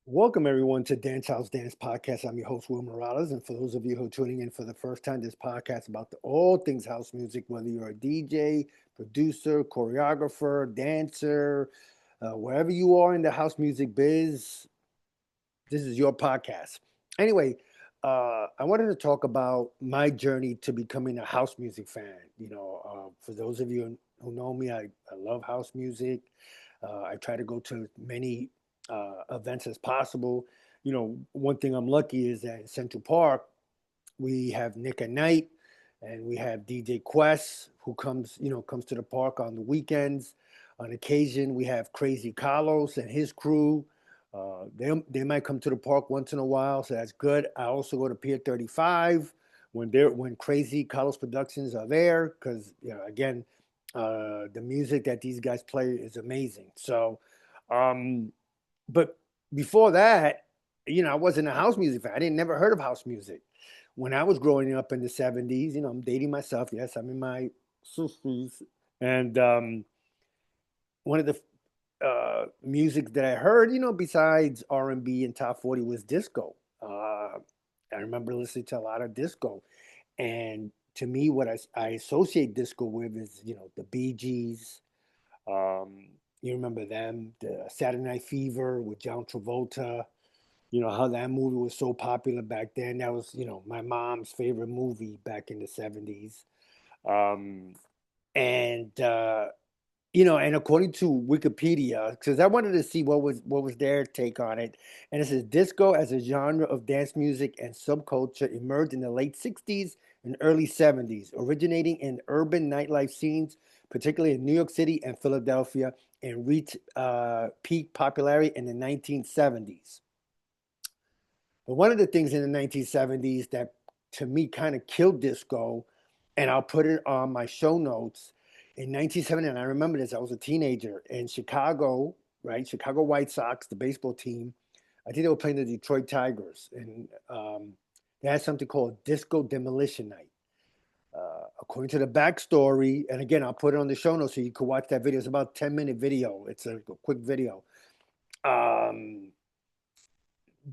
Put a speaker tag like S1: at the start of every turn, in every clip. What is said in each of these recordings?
S1: Welcome, everyone, to Dancehousedance podcast. I'm your host, Will Morales. And for those of you who are tuning in for the first time, this podcast is about all things house music, whether you're a DJ, producer, choreographer, dancer, wherever you are in the house music biz, this is your podcast. Anyway, I wanted to talk about my journey to becoming a house music fan. For those of you who know me, I love house music. I try to go to many events as possible. One thing I'm lucky is that in Central Park, we have Nick at Night and we have DJ Quest who comes to the park on the weekends. On occasion, we have Crazy Carlos and his crew. They might come to the park once in a while, so that's good. I also go to Pier 35 when Crazy Carlos Productions are there because again, the music that these guys play is amazing. So, but before that, I wasn't a house music fan. I didn't never heard of house music. When I was growing up in the 70s, I'm dating myself. Yes, I'm in my 60s. And one of the music that I heard, besides R&B and top 40 was disco. I remember listening to a lot of disco. And to me, what I associate disco with is, the Bee Gees. You remember them, the Saturday Night Fever with John Travolta. How that movie was so popular back then. That was, my mom's favorite movie back in the 70s. Um, and and according to Wikipedia, because I wanted to see what was their take on it, and it says disco as a genre of dance music and subculture emerged in the late '60s and early '70s, originating in urban nightlife scenes, particularly in New York City and Philadelphia, and reached peak popularity in the 1970s. But one of the things in the 1970s that to me kind of killed disco, and I'll put it on my show notes, in 1970, and I remember this, I was a teenager in Chicago, right? Chicago White Sox, the baseball team. I think they were playing the Detroit Tigers, and they had something called Disco Demolition Night. According to the backstory, and again, I'll put it on the show notes so you can watch that video. It's about a 10-minute video. It's a quick video. Um,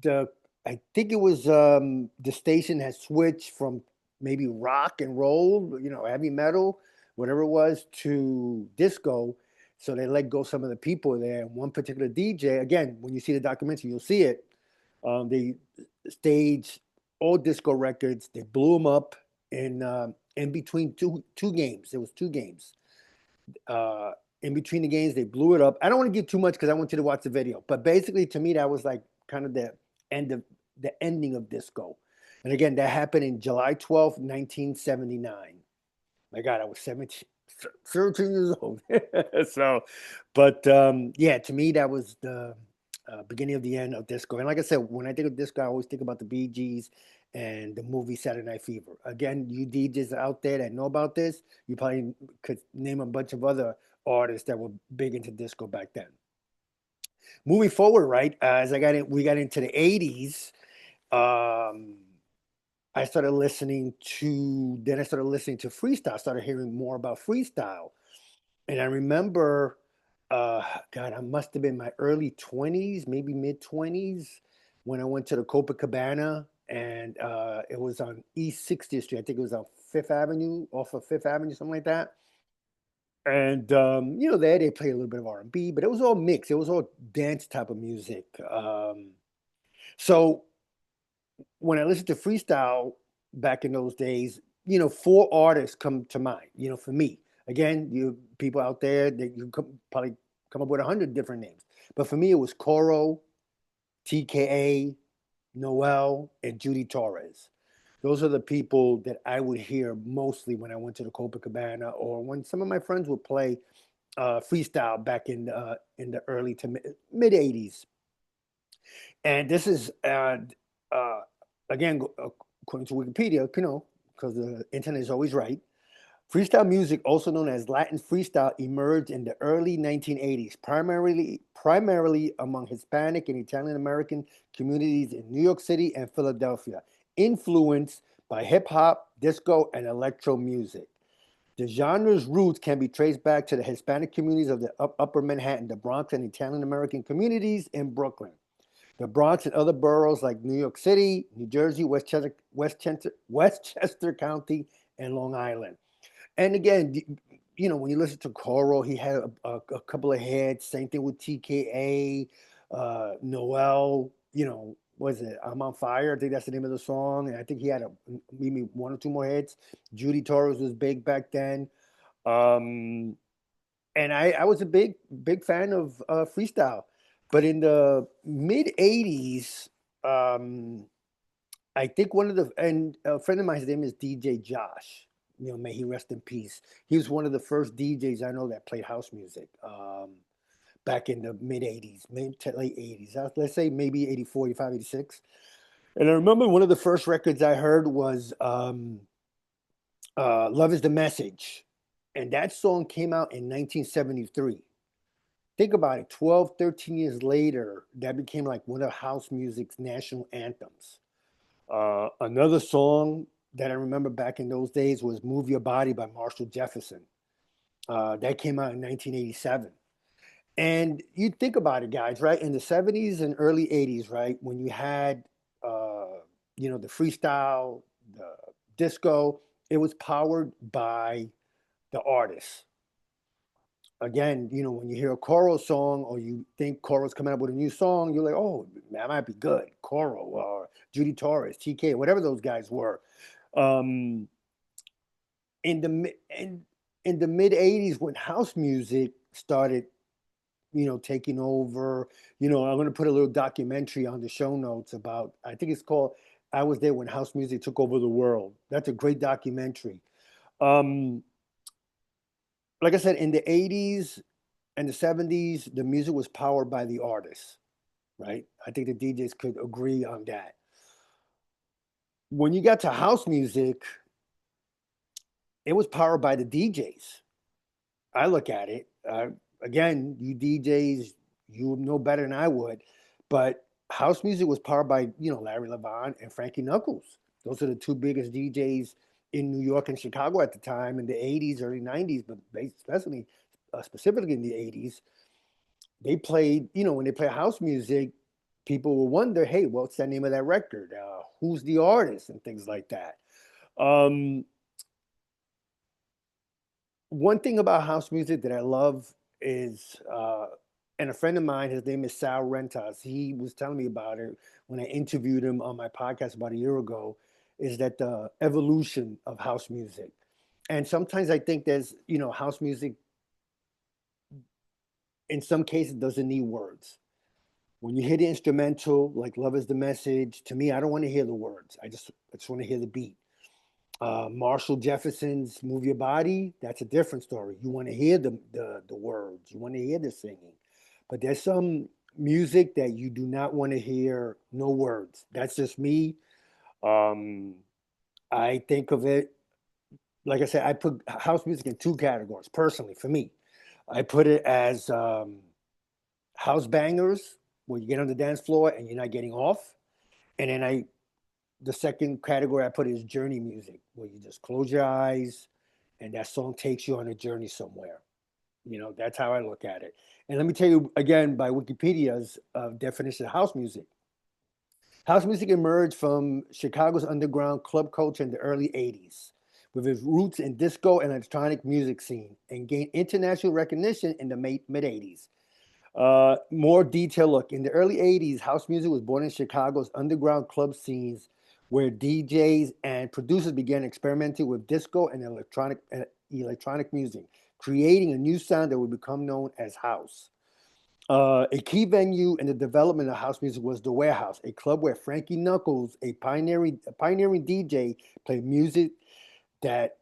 S1: the I think it was the station had switched from maybe rock and roll, heavy metal, whatever it was, to disco. So they let go some of the people there. And one particular DJ, again, when you see the documentary, you'll see it. They staged all disco records. They blew them up in between two games. There was two games. In between the games, they blew it up. I don't want to give too much because I want you to watch the video. But basically, to me, that was like kind of the ending of disco. And again, that happened in July 12th, 1979. My God, I was 13 years old. So, but yeah, to me, that was the beginning of the end of disco. And like I said, when I think of disco, I always think about the Bee Gees and the movie Saturday Night Fever. Again, you DJs out there that know about this, you probably could name a bunch of other artists that were big into disco back then. Moving forward, right, as we got into the 80s, um, I started listening to freestyle. I started hearing more about freestyle. And I remember, God, I must have been my early 20s, maybe mid 20s, when I went to the Copacabana, and it was on East 60th Street. I think it was on Fifth Avenue, off of Fifth Avenue, something like that. And there they play a little bit of R&B, but it was all mixed. It was all dance type of music. So when I listen to freestyle back in those days, four artists come to mind. For me, again, you people out there that you could probably come up with 100 different names, but for me, it was Coro, TKA, Noel, and Judy Torres. Those are the people that I would hear mostly when I went to the Copacabana or when some of my friends would play freestyle back in the early to mid '80s. And this is uh, again according to Wikipedia, because the internet is always right. Freestyle music, also known as Latin freestyle, emerged in the early 1980s, primarily among Hispanic and Italian American communities in New York City and Philadelphia, influenced by hip hop, disco, and electro music. The genre's roots can be traced back to the Hispanic communities of the Upper Manhattan, the Bronx, and Italian American communities in Brooklyn. The Bronx and other boroughs like New York City, New Jersey, Westchester County, and Long Island. And again, when you listen to Coro, he had a couple of hits. Same thing with TKA, Noel. Was it I'm on Fire? I think that's the name of the song. And I think he had maybe one or two more hits. Judy Torres was big back then. Um, and I was a big fan of freestyle. But in the mid '80s, um, I think one of the and a friend of mine, his name is DJ Josh. May he rest in peace. He was one of the first DJs I know that played house music back in the mid '80s, mid to late '80s. Let's say maybe '84, '85, '86. And I remember one of the first records I heard was "Love Is the Message," and that song came out in 1973. Think about it, 12, 13 years later, that became like one of house music's national anthems. Another song that I remember back in those days was "Move Your Body" by Marshall Jefferson. That came out in 1987. And you think about it, guys, right? In the '70s and early '80s, right, when you had, the freestyle, the disco, it was powered by the artists. Again, when you hear a choral song or you think choral's coming up with a new song, you're like, oh, that might be good. Choral or Judy Torres, TK, whatever those guys were. Um, in the in the mid '80s, when house music started, taking over, I'm going to put a little documentary on the show notes about. I think it's called "I Was There When House Music Took Over the World." That's a great documentary. Um, like I said, in the '80s and the '70s, the music was powered by the artists, right? I think the DJs could agree on that. When you got to house music, it was powered by the DJs. I look at it. Again, you DJs, you know better than I would, but house music was powered by Larry Levon and Frankie Knuckles. Those are the two biggest DJs in New York and Chicago at the time in the '80s, early '90s, but especially specifically in the '80s. They played, when they play house music, people will wonder, hey, what's the name of that record? Who's the artist and things like that. Um, One thing about house music that I love is, and a friend of mine, his name is Sal Rentas. He was telling me about it when I interviewed him on my podcast about a year ago. Is that the evolution of house music? And sometimes I think there's, house music in some cases doesn't need words. When you hear the instrumental, like "Love Is the Message," to me, I don't want to hear the words. I just want to hear the beat. Marshall Jefferson's "Move Your Body," that's a different story. You want to hear the words, you want to hear the singing. But there's some music that you do not want to hear no words. That's just me. Um, I think of it, like I said, I put house music in two categories personally for me. I put it as house bangers, where you get on the dance floor and you're not getting off. And then the second category I put is journey music, where you just close your eyes and that song takes you on a journey somewhere. That's how I look at it. And let me tell you again, by Wikipedia's definition of house music. House music emerged from Chicago's underground club culture in the early '80s, with its roots in disco and electronic music scene, and gained international recognition in the mid '80s. More detailed look. In the early '80s, house music was born in Chicago's underground club scenes, where DJs and producers began experimenting with disco and electronic music, creating a new sound that would become known as house. A key venue in the development of house music was the Warehouse, a club where Frankie Knuckles, a pioneering DJ, played music that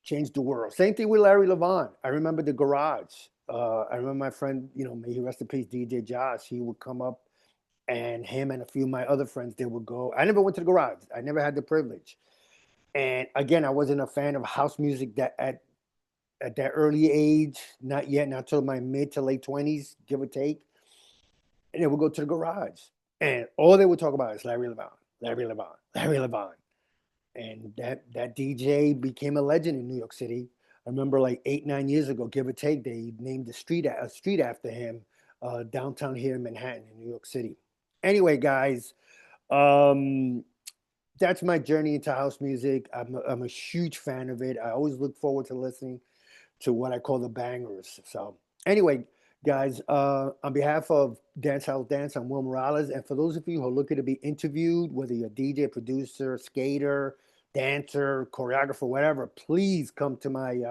S1: changed the world. Same thing with Larry Levon. I remember the Garage. I remember my friend, may he rest in peace, DJ Josh. He would come up. and him and a few of my other friends, they would go. I never went to the garage. I never had the privilege. And again, I wasn't a fan of house music that at that early age, not yet, not till my mid to late 20s, give or take. And they would go to the garage. And all they would talk about is Larry Levon, Larry Levon, Larry Levon. And that DJ became a legend in New York City. I remember like 8, 9 years ago, give or take, they named a street after him, downtown here in Manhattan, in New York City. Anyway, guys, um, that's my journey into house music. I'm a huge fan of it. I always look forward to listening to what I call the bangers. So anyway, guys, on behalf of Dance House Dance, I'm Will Morales, and for those of you who are looking to be interviewed, whether you're a DJ, producer, skater, dancer, choreographer, whatever, please come to my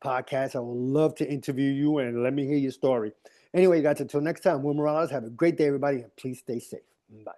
S1: podcast. I would love to interview you and let me hear your story. Anyway, guys, until next time, Will Morales, have a great day, everybody, and please stay safe. Bye.